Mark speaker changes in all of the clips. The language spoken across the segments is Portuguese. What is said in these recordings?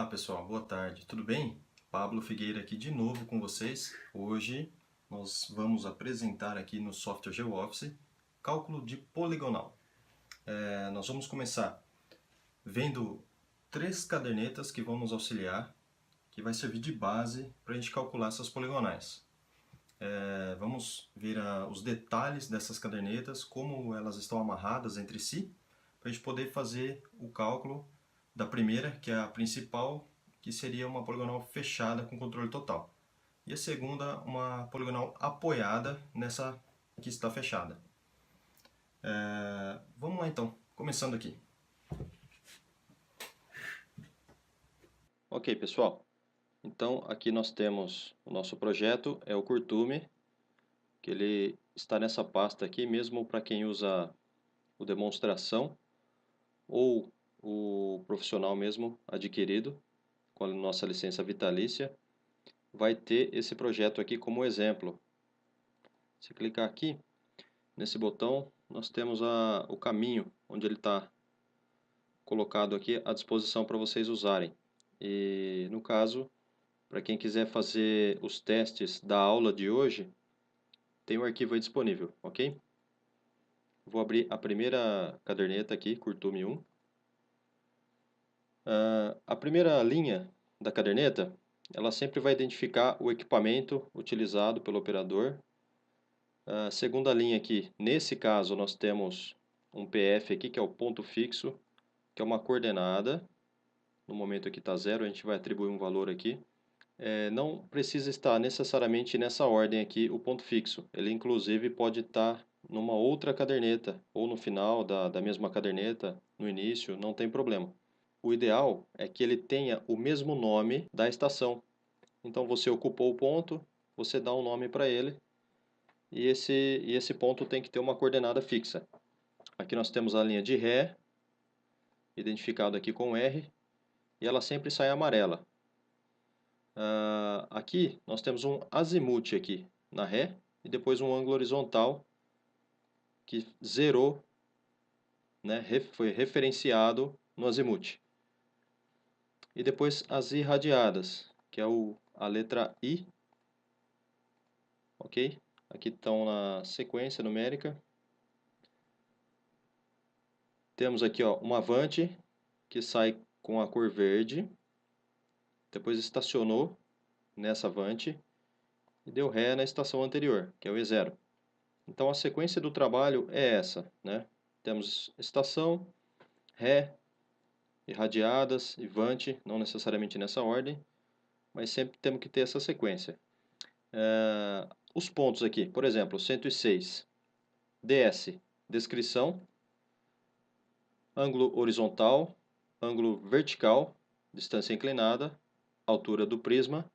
Speaker 1: Olá pessoal, boa tarde, tudo bem? Pablo Figueira aqui de novo com vocês. Hoje nós vamos apresentar aqui no software GeoOffice cálculo de poligonal. Nós vamos começar vendo três cadernetas que vão nos auxiliar, que vai servir de base para a gente calcular essas poligonais. Vamos ver os detalhes dessas cadernetas, como elas estão amarradas entre si, para a gente poder fazer o cálculo da primeira, que é a principal, que seria uma poligonal fechada com controle total. E a segunda, uma poligonal apoiada nessa que está fechada. Vamos lá então, começando aqui. Ok, pessoal. Então, aqui nós temos o nosso projeto, é o Curtume, que ele está nessa pasta aqui, mesmo para quem usa o demonstração ou o profissional mesmo adquirido, com a nossa licença vitalícia, vai ter esse projeto aqui como exemplo. Se clicar aqui, nesse botão, nós temos o caminho, onde ele está colocado aqui à disposição para vocês usarem. E no caso, para quem quiser fazer os testes da aula de hoje, tem o arquivo aí disponível, ok? Vou abrir a primeira caderneta aqui, Curtume 1. A primeira linha da caderneta, ela sempre vai identificar o equipamento utilizado pelo operador. A segunda linha aqui, nesse caso nós temos um PF aqui, que é o ponto fixo, que é uma coordenada. No momento aqui está 0, a gente vai atribuir um valor aqui. Não precisa estar necessariamente nessa ordem aqui o ponto fixo. Ele inclusive pode estar numa outra caderneta, ou no final da mesma caderneta, no início, não tem problema. O ideal é que ele tenha o mesmo nome da estação. Então você ocupou o ponto, você dá um nome para ele, e esse ponto tem que ter uma coordenada fixa. Aqui nós temos a linha de ré, identificado aqui com R, e ela sempre sai amarela. Aqui nós temos um azimuth aqui na ré, e depois um ângulo horizontal que zerou, né, foi referenciado no azimuth. E depois as irradiadas, que é a letra I, ok? Aqui estão na sequência numérica. Temos aqui ó, uma avante que sai com a cor verde, depois estacionou nessa avante e deu ré na estação anterior, que é o E0. Então a sequência do trabalho é essa, né? Temos estação, ré, irradiadas e vante, não necessariamente nessa ordem, mas sempre temos que ter essa sequência. Os pontos aqui, por exemplo, 106, DS, descrição, ângulo horizontal, ângulo vertical, distância inclinada, altura do prisma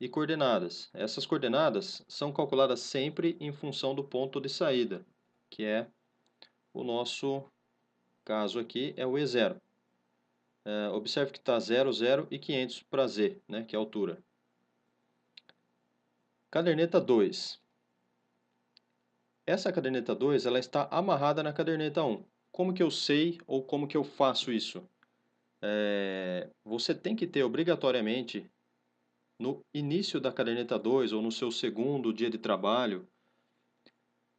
Speaker 1: e coordenadas. Essas coordenadas são calculadas sempre em função do ponto de saída, que é o nosso caso aqui, é o E0. Observe que está 0, 0 e 500 para Z, né, que é a altura. Caderneta 2. Essa caderneta 2 ela está amarrada na caderneta 1. Como que eu sei ou como que eu faço isso? Você tem que ter obrigatoriamente, no início da caderneta 2 ou no seu segundo dia de trabalho,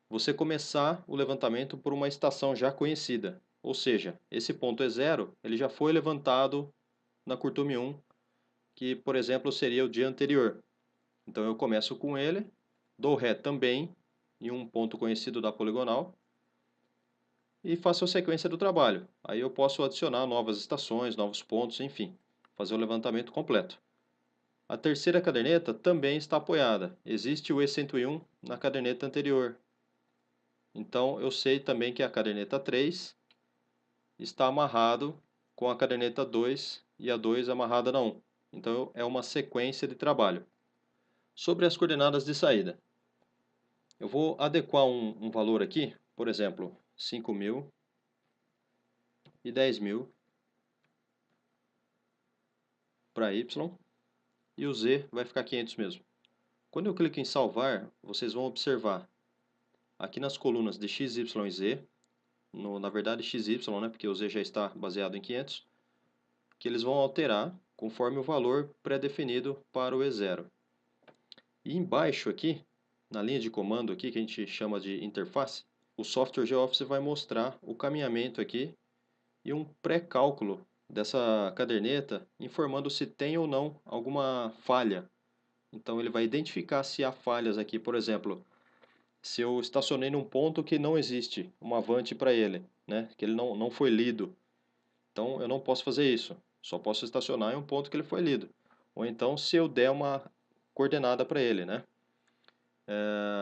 Speaker 1: você começar o levantamento por uma estação já conhecida. Ou seja, esse ponto E0 ele já foi levantado na Curtume 1, que, por exemplo, seria o dia anterior. Então eu começo com ele, dou ré também em um ponto conhecido da poligonal e faço a sequência do trabalho. Aí eu posso adicionar novas estações, novos pontos, enfim, fazer o levantamento completo. A terceira caderneta também está apoiada. Existe o E101 na caderneta anterior. Então eu sei também que a caderneta 3 está amarrado com a caderneta 2 e a 2 amarrada na 1. Então é uma sequência de trabalho. Sobre as coordenadas de saída. Eu vou adequar um valor aqui, por exemplo, 5.000 e 10.000 para Y, e o Z vai ficar 500 mesmo. Quando eu clico em salvar, vocês vão observar aqui nas colunas de X, Y e Z, na verdade XY, né, porque o Z já está baseado em 500, que eles vão alterar conforme o valor pré-definido para o E0. E embaixo aqui, na linha de comando aqui, que a gente chama de interface, o software GeoOffice vai mostrar o caminhamento aqui e um pré-cálculo dessa caderneta, informando se tem ou não alguma falha. Então ele vai identificar se há falhas aqui, por exemplo, se eu estacionei num ponto que não existe uma Avante para ele, né? Que ele não foi lido. Então eu não posso fazer isso, só posso estacionar em um ponto que ele foi lido. Ou então se eu der uma coordenada para ele, né?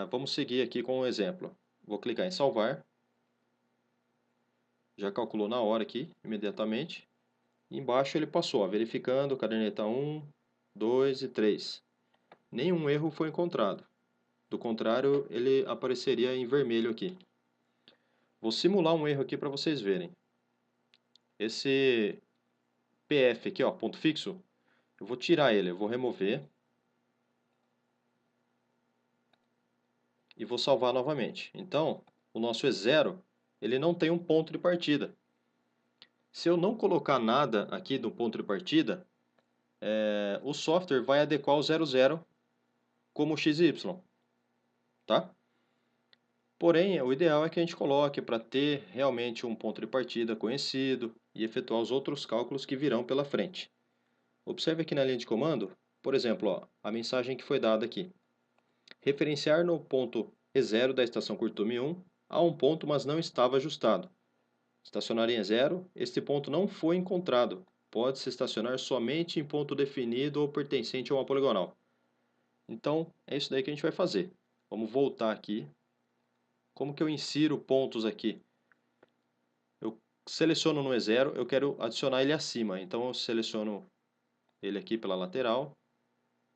Speaker 1: Vamos seguir aqui com um exemplo. Vou clicar em salvar. Já calculou na hora aqui, imediatamente. E embaixo ele passou, ó, verificando, caderneta 1, 2 e 3. Nenhum erro foi encontrado. Do contrário, ele apareceria em vermelho aqui. Vou simular um erro aqui para vocês verem. Esse PF aqui, ó, ponto fixo, eu vou tirar ele, eu vou remover. E vou salvar novamente. Então, o nosso E0, ele não tem um ponto de partida. Se eu não colocar nada aqui do ponto de partida, o software vai adequar o 00 como XY, tá? Porém, o ideal é que a gente coloque para ter realmente um ponto de partida conhecido e efetuar os outros cálculos que virão pela frente. Observe aqui na linha de comando, por exemplo, ó, a mensagem que foi dada aqui. Referenciar no ponto E0 da estação curtume 1 a um ponto, mas não estava ajustado. Estacionar em E0, este ponto não foi encontrado. Pode-se estacionar somente em ponto definido ou pertencente a uma poligonal. Então, é isso daí que a gente vai fazer. Vamos voltar aqui. Como que eu insiro pontos aqui? Eu seleciono no E0, eu quero adicionar ele acima. Então, eu seleciono ele aqui pela lateral.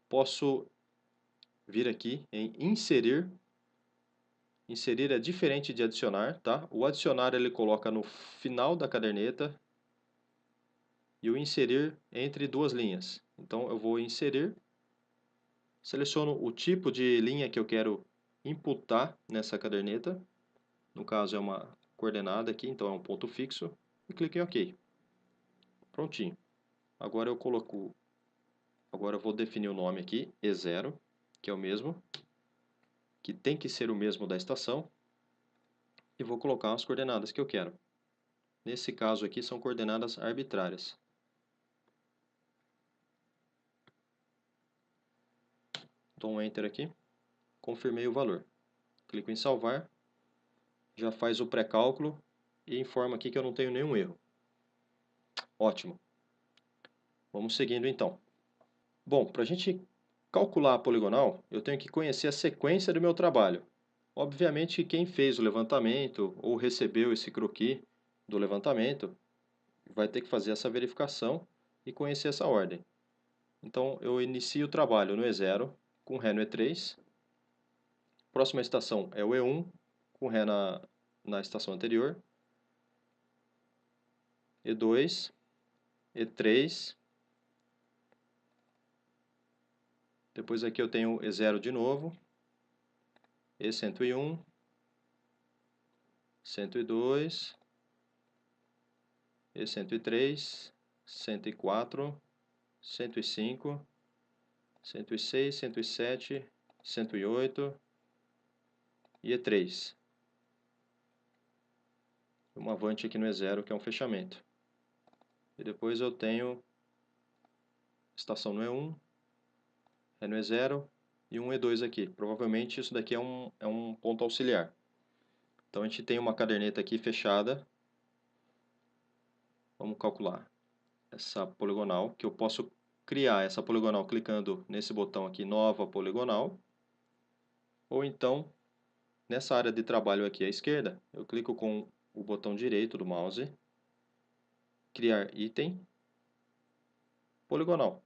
Speaker 1: Posso vir aqui em inserir. Inserir é diferente de adicionar, tá? O adicionar ele coloca no final da caderneta e o inserir entre duas linhas. Então eu vou inserir, seleciono o tipo de linha que eu quero imputar nessa caderneta. No caso é uma coordenada aqui, então é um ponto fixo e clique em OK. Prontinho. Agora eu vou definir o nome aqui, E0, que é o mesmo, que tem que ser o mesmo da estação, e vou colocar as coordenadas que eu quero. Nesse caso aqui são coordenadas arbitrárias. Dou um Enter aqui, confirmei o valor. Clico em salvar, já faz o pré-cálculo e informa aqui que eu não tenho nenhum erro. Ótimo. Vamos seguindo então. Bom, para a gente calcular a poligonal, eu tenho que conhecer a sequência do meu trabalho. Obviamente, quem fez o levantamento ou recebeu esse croquis do levantamento vai ter que fazer essa verificação e conhecer essa ordem. Então, eu inicio o trabalho no E0 com Ré no E3. Próxima estação é o E1 com Ré na estação anterior. E2, E3. Depois aqui eu tenho E0 de novo. E101, 102, E103, 104, 105, 106, 107, 108 e E3. Uma Avante aqui no E0 que é um fechamento. E depois eu tenho estação no E1, Ré no E0 e um E2 aqui. Provavelmente isso daqui é um ponto auxiliar. Então a gente tem uma caderneta aqui fechada. Vamos calcular essa poligonal, que eu posso criar essa poligonal clicando nesse botão aqui, nova poligonal. Ou então, nessa área de trabalho aqui à esquerda, eu clico com o botão direito do mouse, criar item, poligonal.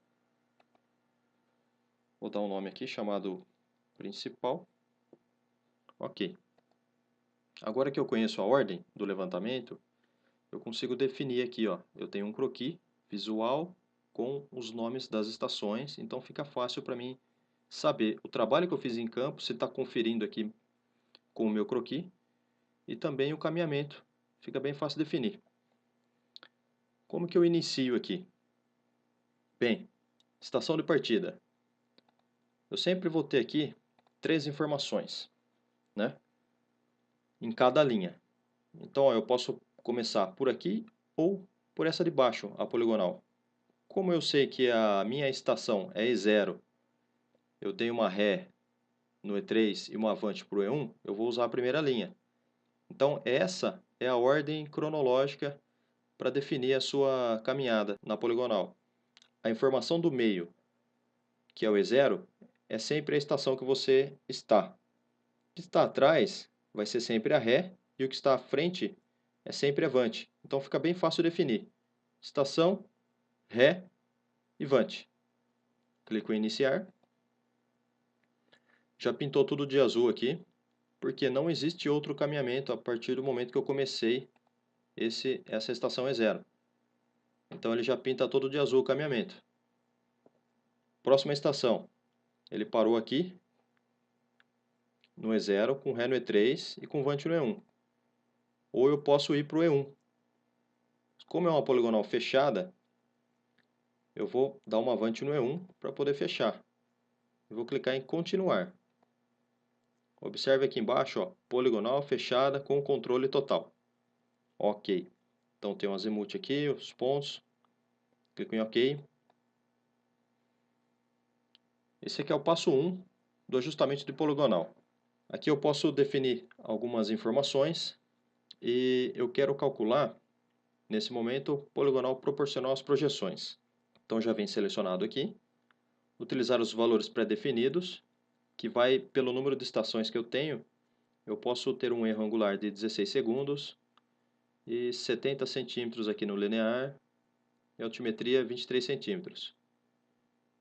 Speaker 1: Vou dar um nome aqui chamado principal. Ok. Agora que eu conheço a ordem do levantamento, eu consigo definir aqui, ó, eu tenho um croquis visual com os nomes das estações, então fica fácil para mim saber o trabalho que eu fiz em campo, se está conferindo aqui com o meu croquis, e também o caminhamento, fica bem fácil definir. Como que eu inicio aqui? Bem, estação de partida. Eu sempre vou ter aqui 3 informações, né, em cada linha. Então, ó, eu posso começar por aqui ou por essa de baixo, a poligonal. Como eu sei que a minha estação é E0, eu tenho uma ré no E3 e uma avante para o E1, eu vou usar a primeira linha. Então, essa é a ordem cronológica para definir a sua caminhada na poligonal. A informação do meio, que é o E0, é sempre a estação que você está. O que está atrás vai ser sempre a ré e o que está à frente é sempre avante. Então fica bem fácil definir. Estação, ré e vante. Clico em iniciar. Já pintou tudo de azul aqui, porque não existe outro caminhamento a partir do momento que eu comecei essa estação E0. Então ele já pinta todo de azul o caminhamento. Próxima estação. Ele parou aqui no E0, com ré no E3 e com vante no E1. Ou eu posso ir para o E1. Como é uma poligonal fechada, eu vou dar uma avante no E1 para poder fechar. Eu vou clicar em continuar. Observe aqui embaixo, ó, poligonal fechada com controle total. Ok. Então tem um azimuth aqui, os pontos. Clico em ok. Esse aqui é o passo 1 do ajustamento de poligonal. Aqui eu posso definir algumas informações e eu quero calcular, nesse momento, poligonal proporcional às projeções. Então já vem selecionado aqui. Utilizar os valores pré-definidos, que vai pelo número de estações que eu tenho. Eu posso ter um erro angular de 16 segundos e 70 centímetros aqui no linear e altimetria 23 centímetros.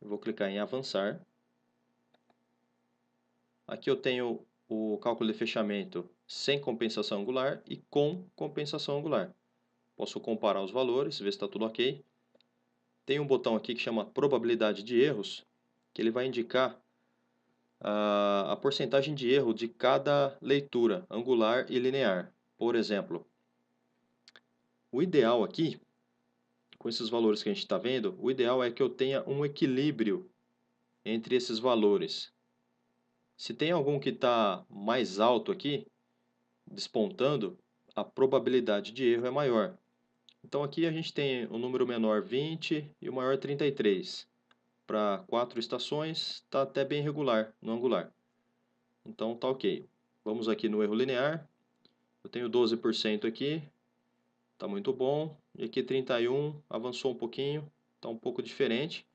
Speaker 1: Eu vou clicar em avançar. Aqui eu tenho o cálculo de fechamento sem compensação angular e com compensação angular. Posso comparar os valores, ver se está tudo ok. Tem um botão aqui que chama probabilidade de erros, que ele vai indicar a porcentagem de erro de cada leitura, angular e linear. Por exemplo, o ideal aqui, com esses valores que a gente está vendo, o ideal é que eu tenha um equilíbrio entre esses valores. Se tem algum que está mais alto aqui, despontando, a probabilidade de erro é maior. Então aqui a gente tem o número menor 20 e o maior 33. Para 4 estações, está até bem regular no angular. Então está ok. Vamos aqui no erro linear. Eu tenho 12% aqui, está muito bom. E aqui 31, avançou um pouquinho, está um pouco diferente.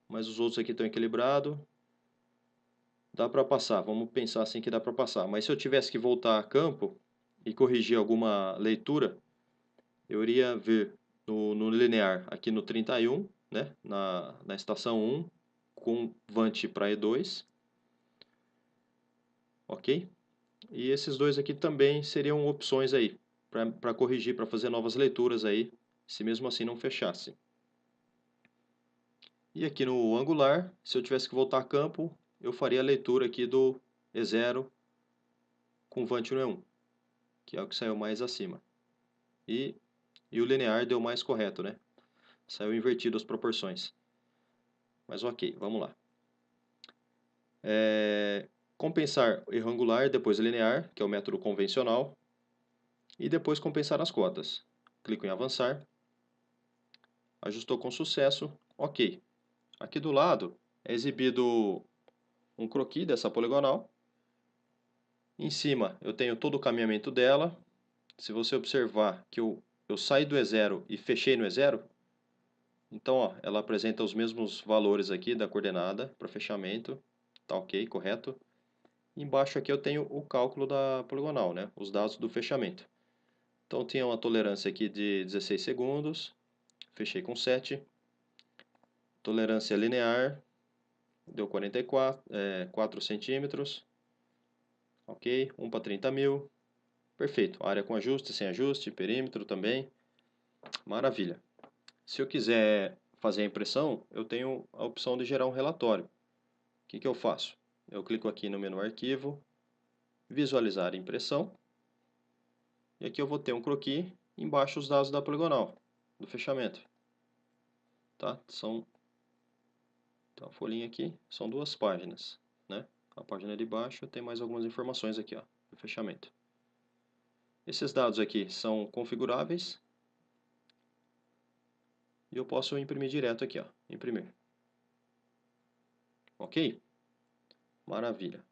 Speaker 1: Mas os outros aqui estão equilibrados. Dá para passar, vamos pensar assim que dá para passar. Mas se eu tivesse que voltar a campo e corrigir alguma leitura, eu iria ver no linear aqui no 31, né, na estação 1, com vante para E2. Ok? E esses dois aqui também seriam opções aí, para corrigir, para fazer novas leituras aí, se mesmo assim não fechasse. E aqui no angular, se eu tivesse que voltar a campo, eu faria a leitura aqui do E0 com vante no E1, que é o que saiu mais acima. E o linear deu mais correto, né? Saiu invertido as proporções. Mas ok, vamos lá. Compensar erro angular, depois linear, que é o método convencional. E depois compensar as cotas. Clico em avançar. Ajustou com sucesso. Ok. Aqui do lado é exibido um croquis dessa poligonal. Em cima eu tenho todo o caminhamento dela. Se você observar que eu saí do E0 e fechei no E0, então ó, ela apresenta os mesmos valores aqui da coordenada para fechamento. Tá ok, correto. Embaixo aqui eu tenho o cálculo da poligonal, né? Os dados do fechamento. Então tinha uma tolerância aqui de 16 segundos. Fechei com 7. Tolerância linear deu 4 centímetros. Ok, 1 para 30 mil. Perfeito. Área com ajuste, sem ajuste, perímetro também. Maravilha. Se eu quiser fazer a impressão, eu tenho a opção de gerar um relatório. O que eu faço? Eu clico aqui no menu Arquivo, Visualizar a impressão. E aqui eu vou ter um croquis, embaixo os dados da poligonal, do fechamento. Tá? São Então, a folhinha aqui são 2 páginas, né? A página de baixo tem mais algumas informações aqui, ó, do fechamento. Esses dados aqui são configuráveis e eu posso imprimir direto aqui, ó, imprimir. Ok? Maravilha.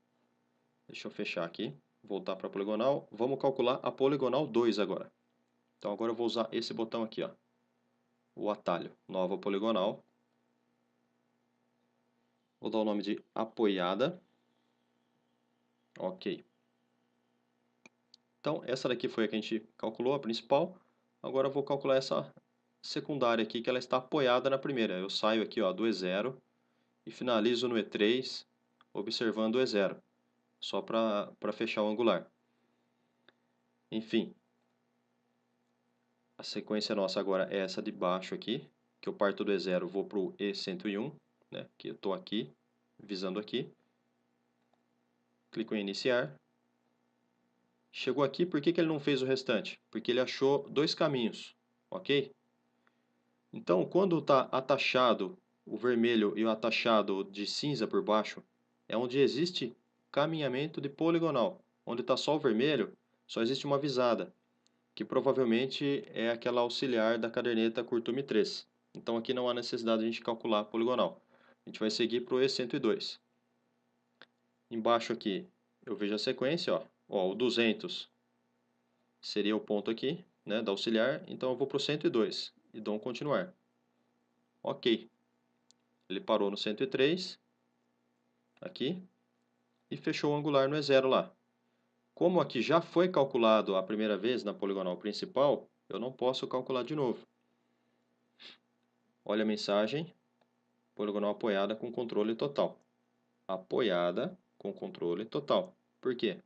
Speaker 1: Deixa eu fechar aqui, voltar para a poligonal. Vamos calcular a poligonal 2 agora. Então agora eu vou usar esse botão aqui, ó, o atalho, nova poligonal. Vou dar o nome de apoiada. Ok. Então essa daqui foi a que a gente calculou, a principal. Agora eu vou calcular essa secundária aqui, que ela está apoiada na primeira. Eu saio aqui, ó, do E0 e finalizo no E3, observando o E0, só para fechar o angular. Enfim, a sequência nossa agora é essa de baixo aqui, que eu parto do E0, vou para o E101, né, que eu estou aqui, visando aqui. Clico em iniciar. Chegou aqui, por que ele não fez o restante? Porque ele achou 2 caminhos, ok? Então, quando está atachado o vermelho e o atachado de cinza por baixo, é onde existe caminhamento de poligonal. Onde está só o vermelho, só existe uma visada, que provavelmente é aquela auxiliar da caderneta Curtume 3. Então aqui não há necessidade de a gente calcular a poligonal. A gente vai seguir para o E102. Embaixo aqui eu vejo a sequência, ó, o 200 seria o ponto aqui, né, da auxiliar, então eu vou para o 102 e dou um continuar. Ok. Ele parou no 103, aqui, e fechou o angular no E0 lá. Como aqui já foi calculado a primeira vez na poligonal principal, eu não posso calcular de novo. Olha a mensagem, poligonal apoiada com controle total. Apoiada com controle total. Por quê?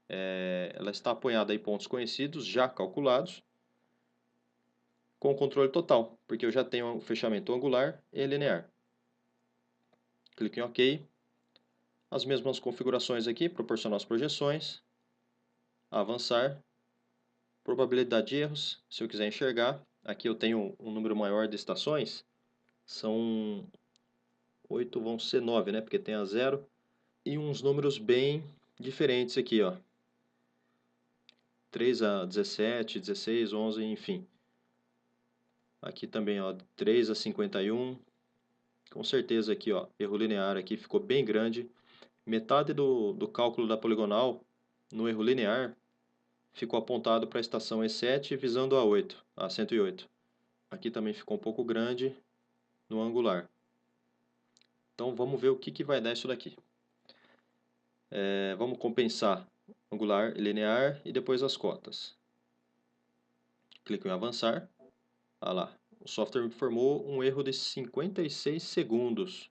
Speaker 1: Ela está apoiada em pontos conhecidos, já calculados, com controle total, porque eu já tenho o fechamento angular e linear. Clique em OK. As mesmas configurações aqui, proporcionar as projeções, avançar, probabilidade de erros, se eu quiser enxergar. Aqui eu tenho um número maior de estações, são 8, vão ser 9, né? Porque tem a 0. E uns números bem diferentes aqui, ó. 3 a 17, 16, 11, enfim. Aqui também, ó, 3 a 51. Com certeza aqui, ó, erro linear aqui ficou bem grande. Metade do cálculo da poligonal no erro linear ficou apontado para a estação E7 visando a 8, a 108. Aqui também ficou um pouco grande no angular. Então vamos ver o que vai dar isso daqui. Vamos compensar angular e linear e depois as cotas. Clico em avançar. Olha lá, o software informou um erro de 56 segundos,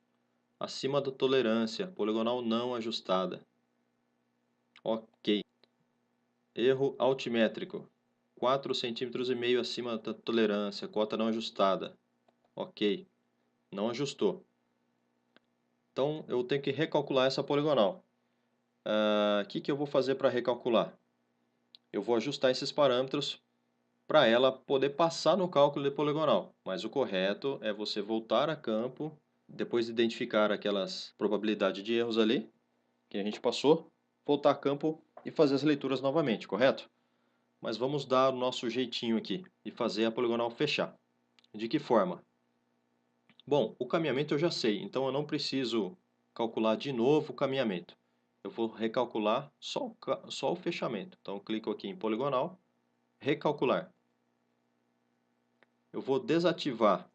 Speaker 1: acima da tolerância, poligonal não ajustada. Ok. Erro altimétrico, 4,5 cm acima da tolerância, cota não ajustada. Ok, não ajustou. Então eu tenho que recalcular essa poligonal. O que eu vou fazer para recalcular? Eu vou ajustar esses parâmetros para ela poder passar no cálculo de poligonal. Mas o correto é você voltar a campo, depois de identificar aquelas probabilidades de erros ali, que a gente passou, voltar a campo e fazer as leituras novamente, correto? Mas vamos dar o nosso jeitinho aqui e fazer a poligonal fechar. De que forma? Bom, o caminhamento eu já sei, então eu não preciso calcular de novo o caminhamento. Eu vou recalcular só o fechamento. Então, eu clico aqui em poligonal, recalcular. Eu vou desativar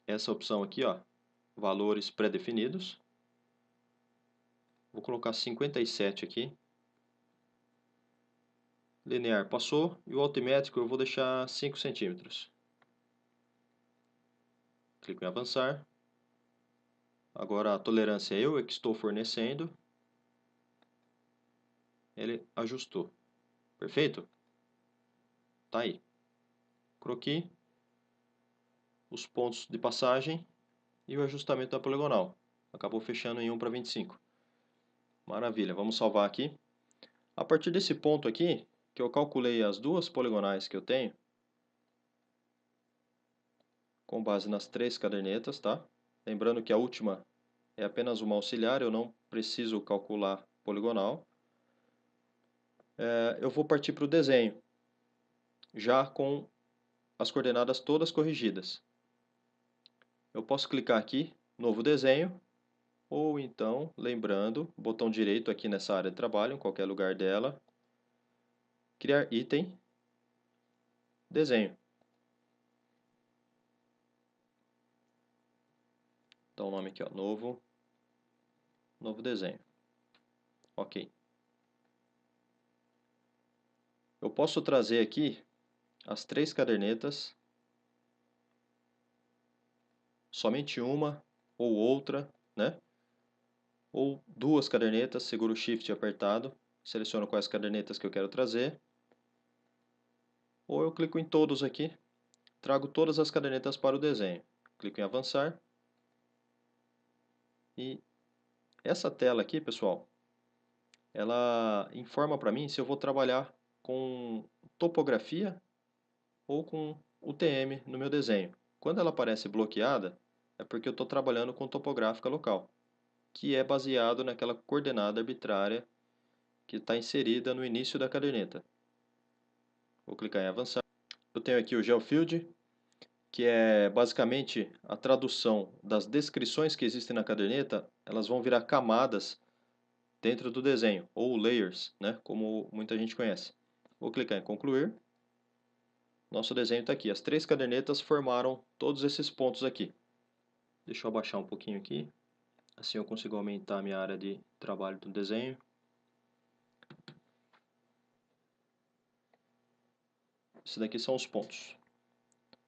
Speaker 1: essa opção aqui, ó, valores pré-definidos. Vou colocar 57 aqui. Linear passou e o altimétrico eu vou deixar 5 centímetros. Clico em avançar. Agora a tolerância eu é que estou fornecendo. Ele ajustou. Perfeito? Tá aí. Croquis, os pontos de passagem e o ajustamento da poligonal. Acabou fechando em 1 para 25. Maravilha, vamos salvar aqui. A partir desse ponto aqui, que eu calculei as duas poligonais que eu tenho, com base nas 3 cadernetas, tá? Lembrando que a última é apenas uma auxiliar, eu não preciso calcular poligonal. Eu vou partir para o desenho, já com as coordenadas todas corrigidas. Eu posso clicar aqui, novo desenho, ou então, lembrando, botão direito aqui nessa área de trabalho, em qualquer lugar dela, criar item, desenho. Dá o nome aqui, ó, novo desenho. Ok. Eu posso trazer aqui as 3 cadernetas, somente uma ou outra, né? Ou 2 cadernetas, seguro o Shift apertado, seleciono quais cadernetas que eu quero trazer. Ou eu clico em todos aqui, trago todas as cadernetas para o desenho. Clico em avançar. E essa tela aqui, pessoal, ela informa para mim se eu vou trabalhar com topografia ou com UTM no meu desenho. Quando ela aparece bloqueada, é porque eu estou trabalhando com topográfica local, que é baseado naquela coordenada arbitrária que está inserida no início da caderneta. Vou clicar em avançar. Eu tenho aqui o GeoField, que é basicamente a tradução das descrições que existem na caderneta, elas vão virar camadas dentro do desenho, ou layers, né, como muita gente conhece. Vou clicar em concluir. Nosso desenho está aqui. As 3 cadernetas formaram todos esses pontos aqui. Deixa eu abaixar um pouquinho aqui. Assim eu consigo aumentar a minha área de trabalho do desenho. Esses daqui são os pontos.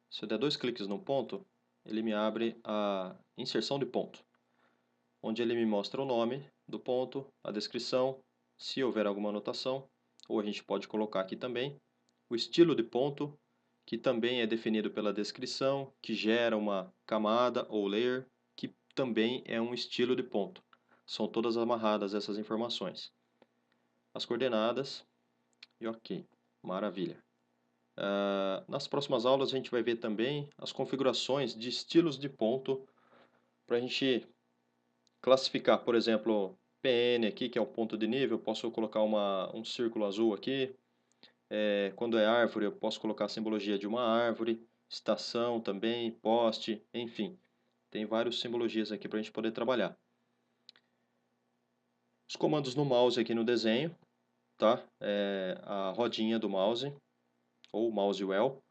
Speaker 1: Se eu der 2 cliques no ponto, ele me abre a inserção de ponto, onde ele me mostra o nome do ponto, a descrição, se houver alguma anotação, ou a gente pode colocar aqui também, o estilo de ponto, que também é definido pela descrição, que gera uma camada ou layer, que também é um estilo de ponto. São todas amarradas essas informações. As coordenadas e ok, maravilha. Nas próximas aulas a gente vai ver também as configurações de estilos de ponto para a gente classificar, por exemplo, PN aqui, que é um ponto de nível, eu posso colocar um círculo azul aqui. Quando é árvore, eu posso colocar a simbologia de uma árvore, estação também, poste, enfim. Tem várias simbologias aqui para a gente poder trabalhar. Os comandos no mouse aqui no desenho, tá? A rodinha do mouse, ou mouse wheel,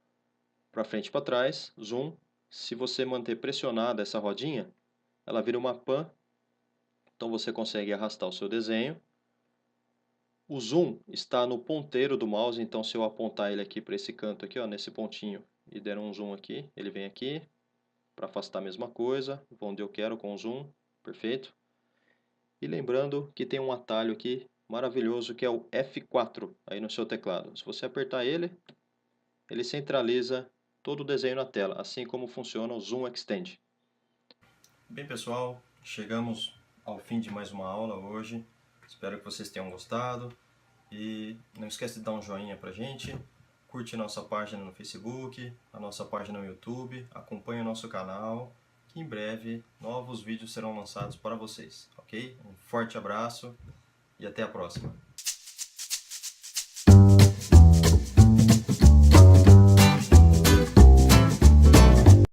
Speaker 1: para frente e para trás, zoom. Se você manter pressionada essa rodinha, ela vira uma pan, então você consegue arrastar o seu desenho. O zoom está no ponteiro do mouse, então se eu apontar ele aqui para esse canto aqui, ó, nesse pontinho, e der um zoom aqui, ele vem aqui. Para afastar a mesma coisa, vou onde eu quero com o zoom, perfeito. E lembrando que tem um atalho aqui maravilhoso que é o F4 aí no seu teclado. Se você apertar ele, ele centraliza todo o desenho na tela, assim como funciona o Zoom Extend. Bem pessoal, chegamos ao fim de mais uma aula hoje. Espero que vocês tenham gostado. E não esquece de dar um joinha pra gente. Curte nossa página no Facebook, a nossa página no YouTube, acompanhe o nosso canal, que em breve novos vídeos serão lançados para vocês, ok? Um forte abraço e até a próxima!